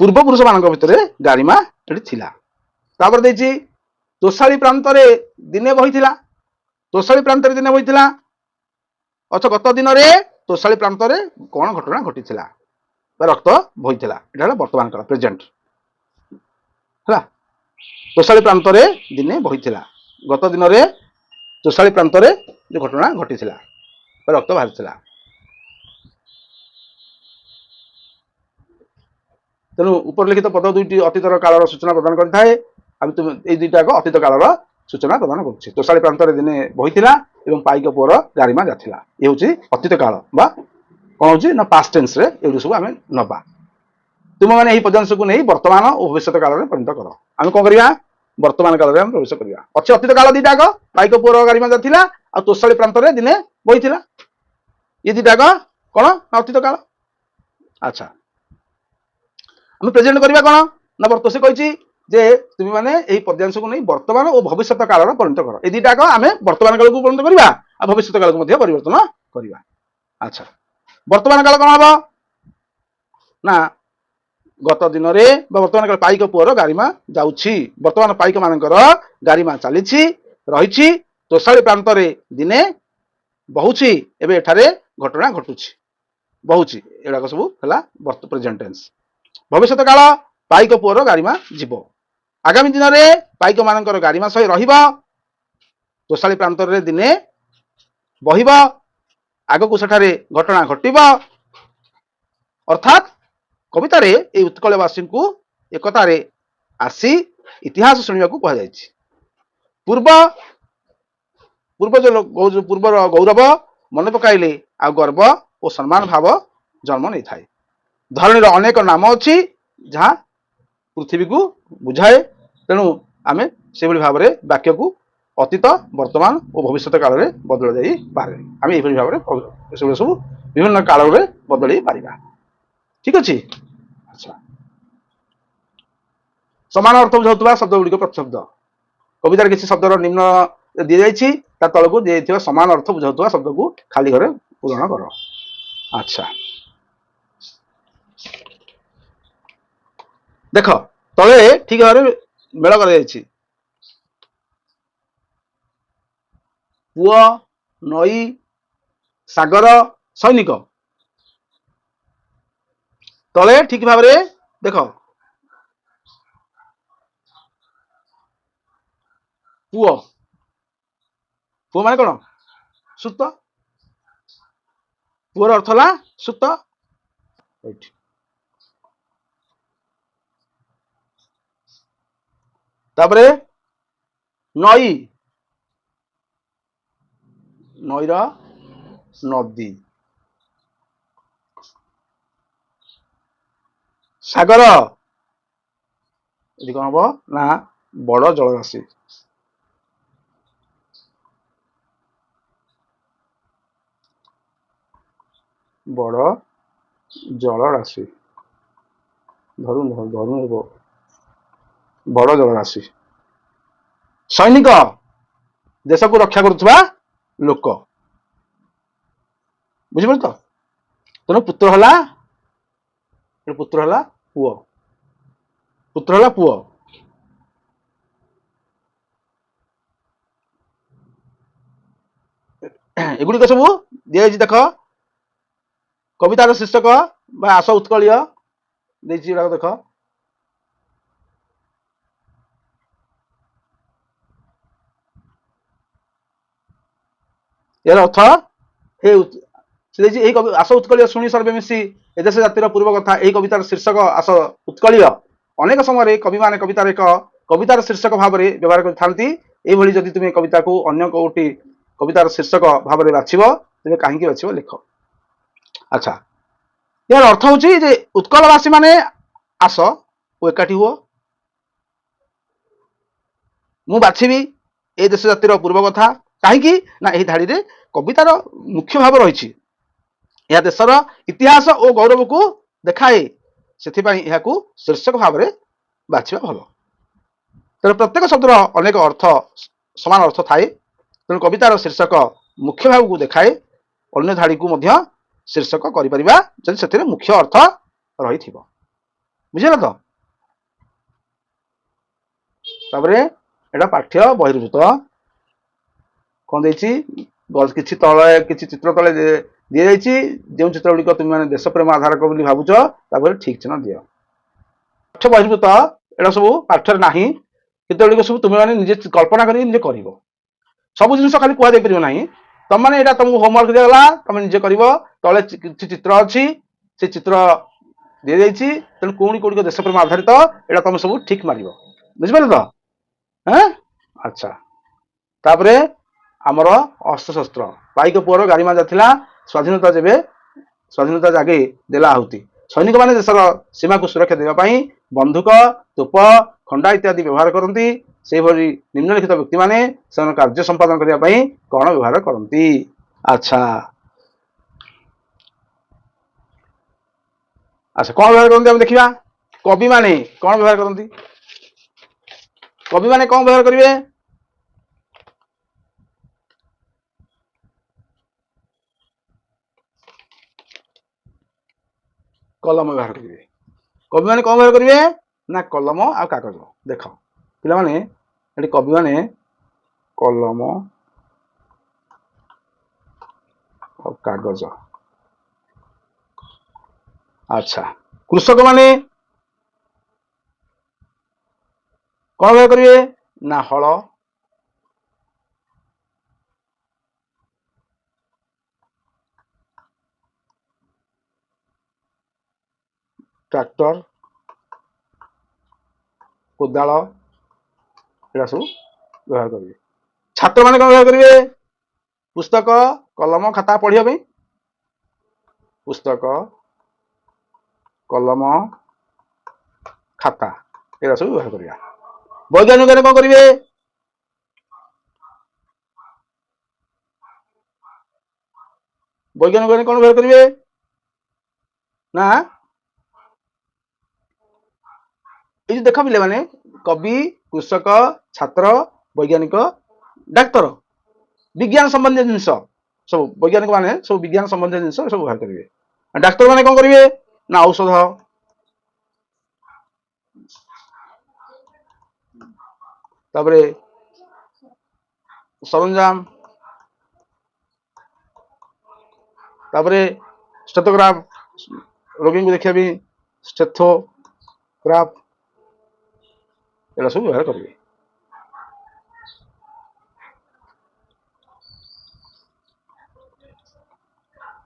ପୂର୍ବ ପୁରୁଷ ମାନଙ୍କ ଭିତରେ ଗାରିମା ଏଠି ଥିଲା। ତାପରେ ଦେଇଛି ତୋଷାଳୀ ପ୍ରାନ୍ତରେ ଦିନେ ବହିଥିଲା। ତୋଷାଳୀ ପ୍ରାନ୍ତରେ ଦିନେ ବହିଥିଲା ଅଛ ଗତ ଦିନରେ ତୋଷାଳୀ ପ୍ରାନ୍ତରେ କଣ ଘଟଣା ଘଟିଥିଲା ବା ରକ୍ତ ବହିଥିଲା। ଏଟା ହେଲା ବର୍ତ୍ତମାନ କାଳ, ପ୍ରେଜେଣ୍ଟ ହେଲା। ତୋଷାଳୀ ପ୍ରାନ୍ତରେ ଦିନେ ବହିଥିଲା, ଗତ ଦିନରେ ତୋଷାଳୀ ପ୍ରାନ୍ତରେ ଯୋଉ ଘଟଣା ଘଟିଥିଲା ବା ରକ୍ତ ବାହାରିଥିଲା। ତେଣୁ ଉପରଲିଖିତ ପଦ ଦୁଇଟି ଅତୀତର କାଳର ସୂଚନା ପ୍ରଦାନ କରିଥାଏ। ଏଇ ଦୁଇଟା ଯାକ ଅତୀତ କାଳର ସୂଚନା ପ୍ରଦାନ କରୁଛି। ତୋଷାଳୀ ପ୍ରାନ୍ତରେ ଦିନେ ବହିଥିଲା ଏବଂ ପାଇକ ପୁଅର ଗାରିମା ଯାଥିଲା। ଏ ହେଉଛି ଅତୀତ କାଳ ବା କଣ ହଉଛି ନା ପାଷ୍ଟ ଟେନ୍ସରେ ଏଗୁଡିକ ସବୁ ଆମେ ନବା। ତୁମମାନେ ଏହି ପଦ୍ୟାଂଶକୁ ନେଇ ବର୍ତ୍ତମାନ ଓ ଭବିଷ୍ୟତ କାଳରେ ପରିଣତ କର। ଆମେ କଣ କରିବା? ବର୍ତ୍ତମାନ କାଳରେ ଆମେ ପ୍ରବେଶ କରିବା। ଅଛି ଅତୀତ କାଳ ଦିଟା ଯାକ, ପାଇକ ପୁଅର ଗାରିମା ଯାଥିଲା ଆଉ ତୋଷାଳୀ ପ୍ରାନ୍ତରେ ଦିନେ ବହିଥିଲା। ଏ ଦିଟା ଯାକ କଣ ନା ଅତୀତ କାଳ। ଆଚ୍ଛା, ଆମେ ପ୍ରେଜେଣ୍ଟ କରିବା କଣ ନା ସେ କହିଛି ଯେ ତୁମେ ମାନେ ଏହି ପଦ୍ୟାଂଶକୁ ନେଇ ବର୍ତ୍ତମାନ ଓ ଭବିଷ୍ୟତ କାଳର ପରିଣତ କର। এই ଦିଟାକ ଆମେ ବର୍ତ୍ତମାନ କାଳକୁ ପରିଣତ କରିବା ଆଉ ଭବିଷ୍ୟତ କାଳକୁ ମଧ୍ୟ ପରିବର୍ତ୍ତନ କରିବା। ଆଚ୍ଛା, ବର୍ତ୍ତମାନ କାଳ କଣ ହବ ନା ଗତ ଦିନରେ ବା ବର୍ତ୍ତମାନ କାଳ ପାଇକ ପୁଅର ଗାରିମା ଯାଉଛି। ବର୍ତ୍ତମାନ ପାଇକ ମାନଙ୍କର ଗାରିମା ଚାଲିଛି, ରହିଛି। ତୋଷାଳୀ ପ୍ରାନ୍ତରେ ଦିନେ ବହୁଛି, ଏବେ ଏଠାରେ ଘଟଣା ଘଟୁଛି, ବହୁଛି। ଏଗୁଡାକ ସବୁ ହେଲା ପ୍ରେଜେଣ୍ଟ ଟେନ୍ସ। ଭବିଷ୍ୟତ କାଳ ପାଇକ ପୁଅର ଗାରିମା ଯିବ। ଆଗାମୀ ଦିନରେ ପାଇକ ମାନଙ୍କର ଗାରିମା ସହି ରହିବ। ତୋଷାଳୀ ପ୍ରାନ୍ତରରେ ଦିନେ ବହିବ, ଆଗକୁ ସେଠାରେ ଘଟଣା ଘଟିବ। ଅର୍ଥାତ୍ କବିତାରେ ଏହି ଉତ୍କଳବାସୀଙ୍କୁ ଏକତାରେ ଆସି ଇତିହାସ ଶୁଣିବାକୁ କୁହାଯାଇଛି। ପୂର୍ବର ଗୌରବ ମନେ ପକାଇଲେ ଆଉ ଗର୍ବ ଓ ସମ୍ମାନ ଭାବ ଜନ୍ମ ନେଇଥାଏ। ଧରଣୀର ଅନେକ ନାମ ଅଛି ଯାହା ପୃଥିବୀକୁ ବୁଝାଏ। ତେଣୁ ଆମେ ସେଭଳି ଭାବରେ ବାକ୍ୟକୁ ଅତୀତ, ବର୍ତ୍ତମାନ ଓ ଭବିଷ୍ୟତ କାଳରେ ବଦଳ ଯାଇପାରେ। ଆମେ ଏଇଭଳି ଭାବରେ ସେଗୁলো ସବୁ ବିଭିନ୍ନ କାଳରେ ବଦଳେଇ ପାରିବା। ଠିକ ଅଛି। ଆଚ୍ଛା, ସମାନ ଅର୍ଥ ବୁଝାଉଥିବା ଶବ୍ଦ ଗୁଡ଼ିକ ପ୍ରତିଶବ୍ଦ। କବିତାର କିଛି ଶବ୍ଦର ନିମ୍ନ ଦିଆଯାଇଛି, ତା ତଳକୁ ଦିଆଯାଇଥିବା ସମାନ ଅର୍ଥ ବୁଝାଉଥିବା ଶବ୍ଦକୁ ଖାଲି ଘରେ ପୂରଣ କର। ଆଚ୍ଛା, ଦେଖ ତଳେ ଠିକ ଭାବରେ ମେଳ କରାଯାଇଛି। ପୁଅ, ନଈ, ସାଗର, ସୈନିକ। ତଳେ ଠିକ ଭାବରେ ଦେଖ, ପୁଅ, ପୁଅ ମାନେ କଣ? ସୂତ। ପୁଅର ଅର୍ଥ ହେଲା ସୂତ। ଏଇଠି ତାପରେ ନଈ, ନଈର ନଦୀ। ସାଗର, ଏଠି କଣ ହବ ନା ବଡ ଜଳରାଶି। ବଡ ଜଳରାଶି। ଧରୁନ ହେବ। ବଡ଼ ଜଳରାଶି। ସୈନିକ ଦେଶକୁ ରକ୍ଷା କରୁଥିବା ଲୋକ। ବୁଝିପାରିଲ ତ? ତେଣୁ ପୁତ୍ର ହେଲା ପୁଅ। ପୁତ୍ର ହେଲା ପୁଅ। ଏଗୁଡିକ ସବୁ ଦିଆଯାଇଛି। ଦେଖ କବିତାର ଶୀର୍ଷକ ବା ଆସ ଉତ୍କଳୀୟ ଦେଇଛି, ଏଗୁଡାକ ଦେଖ। ଏହାର ଅର୍ଥ ସେ ଦେଇଛି ଏହି ଆସ ଉତ୍କଳୀୟ ଶୁଣି ସର୍ବେ ମିଶି ଏ ଦେଶ ଜାତିର ପୂର୍ବ କଥା। ଏହି କବିତାର ଶୀର୍ଷକ ଆସ ଉତ୍କଳୀୟ ଅନେକ ସମୟରେ କବିମାନେ କବିତାର ଶୀର୍ଷକ ଭାବରେ ବ୍ୟବହାର କରିଥାନ୍ତି। ଏଇଭଳି ଯଦି ତୁମେ କବିତାକୁ ଅନ୍ୟ କୋଉଠି କବିତାର ଶୀର୍ଷକ ଭାବରେ ବାଛିବ, ତେବେ କାହିଁକି ବାଛିବ ଲେଖ। ଆଚ୍ଛା, ଏହାର ଅର୍ଥ ହଉଛି ଯେ ଉତ୍କଳବାସୀ ମାନେ ଆସ ଓ ଏକାଠି ହୁଅ। ମୁଁ ବାଛିବି ଏ ଦେଶ ଜାତିର ପୂର୍ବ କଥା। କାହିଁକି ନା ଏହି ଧାଡିରେ କବିତାର ମୁଖ୍ୟ ଭାବ ରହିଛି। ଏହା ଦେଶର ଇତିହାସ ଓ ଗୌରବକୁ ଦେଖାଏ। ସେଥିପାଇଁ ଏହାକୁ ଶୀର୍ଷକ ଭାବରେ ବାଛିବା ଭଲ। ତେଣୁ ପ୍ରତ୍ୟେକ ଶବ୍ଦର ଅନେକ ଅର୍ଥ ସମାନ ଅର୍ଥ ଥାଏ। ତେଣୁ କବିତାର ଶୀର୍ଷକ ମୁଖ୍ୟ ଭାବକୁ ଦେଖାଏ। ଅନ୍ୟ ଧାଡିକୁ ମଧ୍ୟ ଶୀର୍ଷକ କରିପାରିବା ଯଦି ସେଥିରେ ମୁଖ୍ୟ ଅର୍ଥ ରହିଥିବ। ବୁଝିଲ ତ? ତାପରେ ଏଟା ପାଠ୍ୟ ବହିର୍ଭୂତ କଣ ଦେଇଛି, କିଛି ଚିତ୍ର ତଳେ ଦିଆଯାଇଛି। ଯେଉଁ ଚିତ୍ର ଗୁଡିକ ତୁମେ ମାନେ ଦେଶ ପ୍ରେମ ଆଧାରକ ବୋଲି ଭାବୁଛ ତାପରେ ଠିକ ଚିହ୍ନ ଦିଅ। ପାଠ୍ୟ ବହିର୍ଭୂତ ଏଟା ସବୁ ପାଠ୍ୟରେ ନାହିଁ, କିନ୍ତୁ ଏଗୁଡିକ ସବୁ ତୁମେ ମାନେ ନିଜେ କଳ୍ପନା କରି ନିଜେ କରିବ। ସବୁ ଜିନିଷ ଖାଲି କୁହାଯାଇ ପାରିବ ନାହିଁ। ତମେ ଏଇଟା ତମକୁ ହୋମୱାର୍କ ଦିଆଗଲା, ତମେ ନିଜେ କରିବ। ତଳେ କିଛି ଚିତ୍ର ଅଛି, ସେ ଚିତ୍ର ଦିଆଯାଇଛି। ତେଣୁ କୋଉଗୁଡ଼ିକ ଦେଶ ପ୍ରେମ ଆଧାରିତ ଏଇଟା ତମେ ସବୁ ଠିକ ମାରିବ। ବୁଝିପାରିଲ ତ? ଆଚ୍ଛା, ତାପରେ ଆମର ଅସ୍ତ୍ରଶସ୍ତ୍ର। ପାଇକ ପୁଅର ଗାରିମା ଥିଲା ସ୍ୱାଧୀନତା ଜାଗେ ଦେଲା ଆହୁତି। ସୈନିକମାନେ ଦେଶର ସୀମାକୁ ସୁରକ୍ଷା ଦେବା ପାଇଁ ବନ୍ଧୁକ, ତୋପ, ଖଣ୍ଡା ଇତ୍ୟାଦି ବ୍ୟବହାର କରନ୍ତି। ସେହିଭଳି ନିମ୍ନଲିଖିତ ବ୍ୟକ୍ତିମାନେ ସେମାନଙ୍କ କାର୍ଯ୍ୟ ସମ୍ପାଦନ କରିବା ପାଇଁ କଣ ବ୍ୟବହାର କରନ୍ତି? ଆଚ୍ଛା, କଣ ବ୍ୟବହାର କରନ୍ତି ଆମେ ଦେଖିବା। କବିମାନେ କଣ ବ୍ୟବହାର କରନ୍ତି? କବିମାନେ କଣ ବ୍ୟବହାର କରିବେ? କଲମ ବ୍ୟବହାର କରିବେ। କବିମାନେ କଣ ବ୍ୟବହାର କରିବେ? ନା କଲମ ଆଉ କାଗଜ। ଦେଖ ପିଲାମାନେ, ଏଠି କବିମାନେ କଲମ ଆଉ କାଗଜ। ଆଚ୍ଛା, କୃଷକ ମାନେ କଣ ବ୍ୟବହାର କରିବେ? ନା ହଳ, ଟ୍ରାକ୍ଟର, କୋଦାଳ, ଏଗୁଡ଼ା ସବୁ ବ୍ୟବହାର କରିବେ। ଛାତ୍ରମାନେ କଣ ବ୍ୟବହାର କରିବେ? ପୁସ୍ତକ, କଲମ, ଖାତା ପଢିବା ପାଇଁ। ପୁସ୍ତକ, କଲମ, ଖାତା ଏଗୁଡ଼ା ସବୁ ବ୍ୟବହାର କରିବା। ବୈଜ୍ଞାନିକ ମାନେ କଣ କରିବେ? ବୈଜ୍ଞାନିକ ମାନେ କଣ ବ୍ୟବହାର କରିବେ? ନା ଏଇ ଦେଖ ପିଲାମାନେ, କବି, କୃଷକ, ଛାତ୍ର, ବୈଜ୍ଞାନିକ, ଡାକ୍ତର, ବିଜ୍ଞାନ ସମ୍ବନ୍ଧୀୟ ଜିନିଷ ସବୁ। ବୈଜ୍ଞାନିକ ମାନେ ସବୁ ବିଜ୍ଞାନ ସମ୍ବନ୍ଧୀୟ ଜିନିଷ ସବୁ ବ୍ୟବହାର କରିବେ। ଡାକ୍ତର ମାନେ କଣ କରିବେ? ନା ଔଷଧ, ତାପରେ ସରଞ୍ଜାମ, ତାପରେ ଷ୍ଟେଥୋଗ୍ରାଫ, ରୋଗୀଙ୍କୁ ଦେଖିବା ପାଇଁ ଷ୍ଟେଥୋଗ୍ରାଫ, ଏଗୁଡ଼ା ସବୁ ବ୍ୟବହାର କରିବେ।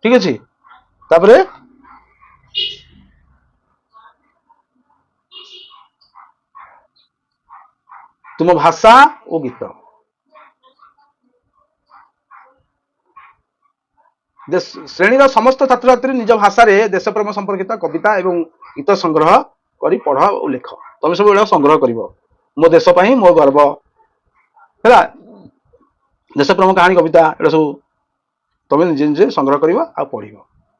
ଠିକ ଅଛି। ତାପରେ ତୁମ ଭାଷା ଓ ଗୀତ। ଶ୍ରେଣୀର ସମସ୍ତ ଛାତ୍ରଛାତ୍ରୀ ନିଜ ଭାଷାରେ ଦେଶପ୍ରେମ ସମ୍ପର୍କିତ କବିତା ଏବଂ ଗୀତ ସଂଗ୍ରହ କରି ପଢ ଓ ଲେଖ। ତମେ ସବୁ ଏଗୁଡ଼ା ସଂଗ୍ରହ କରିବ। ମୋ ଦେଶ ପାଇଁ ମୋ ଗର୍ବ ହେଲା, ଦେଶପ୍ରେମ କାହାଣୀ, କବିତା, ଏଗୁଡ଼ା ସବୁ ତମେ ନିଜେ ନିଜେ ସଂଗ୍ରହ କରିବ ଆଉ ପଢିବ।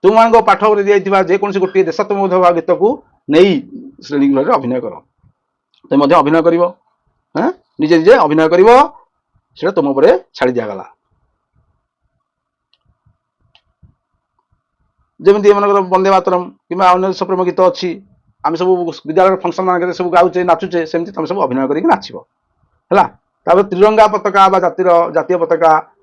ତୁମମାନଙ୍କ ପାଠ ଦିଆଯାଇଥିବା ଯେକୌଣସି ଗୋଟିଏ ଦେଶାତ୍ମବୋଧକ ଗୀତକୁ ନେଇ ଶ୍ରେଣୀ ଗୃହରେ ଅଭିନୟ କର। তুমি ମଧ୍ୟ ଅଭିନୟ କରିବ ନିଜେ ନିଜେ ଅଭିନୟ କରିବ ସେଟା ତୁମ ଉପରେ ଛାଡ଼ି ଦିଆଗଲା। ଯେମିତି ଏମାନଙ୍କର ବନ୍ଦେ ମାତରମ୍ କିମ୍ବା ଅନ୍ୟ ଦେଶ ପ୍ରେମ ଗୀତ ଅଛି, ଆମେ ସବୁ ବିଦ୍ୟାଳୟର ଫଙ୍କସନ୍ ମାନଙ୍କରେ ସବୁ ଗାଉଛେ ନାଚୁଛେ, ସେମିତି ତମେ ସବୁ ଅଭିନୟ କରିକି ନାଚିବ ହେଲା। ତାପରେ ତ୍ରିରଙ୍ଗା ପତାକା ବା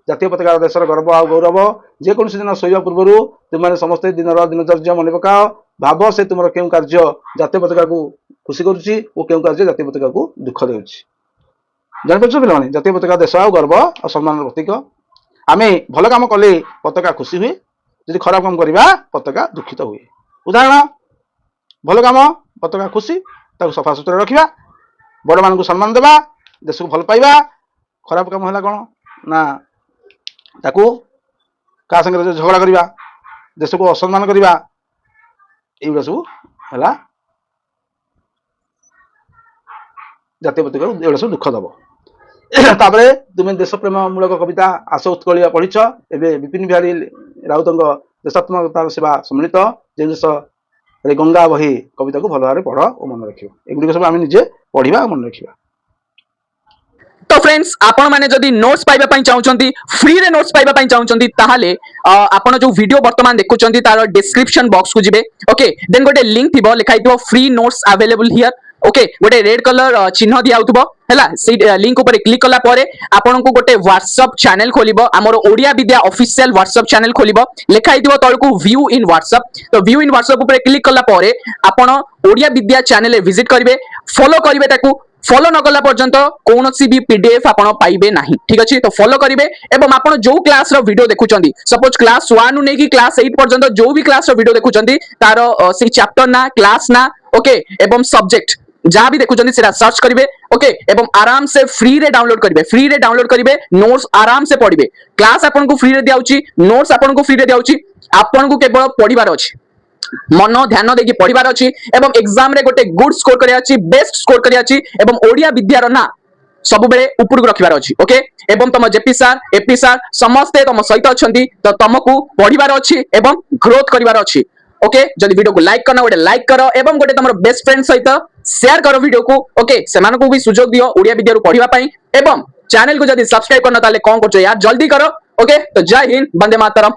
ଜାତୀୟ ପତାକା ଦେଶର ଗର୍ବ ଆଉ ଗୌରବ। ଯେକୌଣସି ଦିନ ଶୋଇବା ପୂର୍ବରୁ ତୁମମାନେ ସମସ୍ତେ ଦିନଚର୍ଯ୍ୟା ମନେ ପକାଅ, ଭାବ ସେ ତୁମର କେଉଁ କାର୍ଯ୍ୟ ଜାତୀୟ ପତାକାକୁ ଖୁସି କରୁଛି ଓ କେଉଁ କାର୍ଯ୍ୟ ଜାତୀୟ ପତାକାକୁ ଦୁଃଖ ଦେଉଛି। ଜାଣିପାରୁଛ ପିଲାମାନେ, ଜାତୀୟ ପତାକା ଦେଶ ଆଉ ଗର୍ବ ଆଉ ସମ୍ମାନର ପ୍ରତୀକ। ଆମେ ଭଲ କାମ କଲେ ପତାକା ଖୁସି ହୁଏ, ଯଦି ଖରାପ କାମ କରିବା ପତାକା ଦୁଃଖିତ ହୁଏ। ଉଦାହରଣ, ଭଲ କାମ ପତାକା ଖୁସି, ତାକୁ ସଫାସୁତୁରା ରଖିବା, ବଡ଼ମାନଙ୍କୁ ସମ୍ମାନ ଦେବା, ଦେଶକୁ ଭଲ ପାଇବା। ଖରାପ କାମ ହେଲା କ'ଣ ନା ତାକୁ କାହା ସାଙ୍ଗରେ ଝଗଡ଼ା କରିବା, ଦେଶକୁ ଅସମ୍ମାନ କରିବା, ଏଇଗୁଡ଼ା ସବୁ ହେଲା ଜାତୀୟ ପତାକାକୁ ଏଗୁଡ଼ା ସବୁ ଦୁଃଖ ଦବ। ତାପରେ ତୁମେ ଦେଶ ପ୍ରେମ ମୂଳକ କବିତା ଆସ ଉତ୍କଳୀୟ ପଢିଛ। ଏବେ ବିପିନ ବିହାରୀ ରାଉତଙ୍କ ଦେଶାତ୍ମକତାର ସେବା ସମ୍ମିଳିତ ଯେଉଁ ଦେଶରେ ଗଙ୍ଗା ବହି କବିତାକୁ ଭଲ ଭାବରେ ପଢ ଓ ମନେ ରଖିବ। ଏଗୁଡ଼ିକ ସବୁ ଆମେ ନିଜେ ପଢିବା ଆଉ ମନେ ରଖିବା। तो फ्रेंड्स आपण माने जदी नोट्स पाइबा पई चाहुचंती, फ्री रे नोट्स पाइबा पई चाहुचंती, ताहाले आपण जो वीडियो वर्तमान देखुचंती तार डिस्क्रिप्शन बॉक्स को जिबे। ओके, देन गोटे लिंक थिबो लिखाई थिबो free notes available here. Okay, गोटे रेड कलर चिन्ह दिया होतबो हैला, से लिंक ऊपर क्लिक कला पारे आपण को गोटे व्हाट्सएप चैनल खोलिबो, हमर ओडिया विद्या ऑफिशियल व्हाट्सएप चैनल खोलिबो, लिखाई थिबो तळकू व्यू इन व्हाट्सएप। तो व्यू इन व्हाट्सएप ऊपर क्लिक कला पारे आपण ओडिया विद्या चैनल रे विजिट करिवे, फॉलो करिवे, ताकू फॉलो न कला पर्यंत कौन सी भी पीडीएफ आपण पाइबे नाही। ठीक अछि, तो फॉलो करिवे एवं आपण जो क्लास रो वीडियो देखुचंती, सपोज क्लास 1 नु नेकी क्लास 8 पर्यंत जो भी क्लास रो वीडियो देखुचंती तार से चैप्टर ना, क्लास ना, ओके, एवं सब्जेक्ट जहां भी देखुचंती सेटा सर्च करिवे। ओके, एवं आराम से फ्री रे डाउनलोड करिवे, फ्री रे डाउनलोड करिवे, नोट्स आराम से पढिबे। क्लास आपण को फ्री रे दियाउची, नोट्स आपण को फ्री रे दियाउची, आपण को केवल पढिबार अछि, मन ध्यान देकी पढ़िबार अछि एवं एग्जाम रे गोटे गुड स्कोर करिया अछि, बेस्ट स्कोर करिया अछि एवं ओडिया विद्यार ना सब बेले ऊपर को रखिबार अछि। ओके, एवं तम जेपी सार एपी सार समस्ते तम सहित अछंती, तो तुमको पढ़िबार अछि एवं ग्रोथ करिबार अछि। ओके, जदि वीडियो को लाइक करना गोटे लाइक करो एवं गोटे तमर बेस्ट फ्रेंड सहित शेयर करो वीडियो को। ओके, सेमान को भी सुजोग दियो ओडिया विद्या रो पढ़िबा पई एवं चैनल को जदि सब्सक्राइब करना ताले कोन करछो यार जल्दी करो। ओके, तो जय हिंद, वंदे मातरम।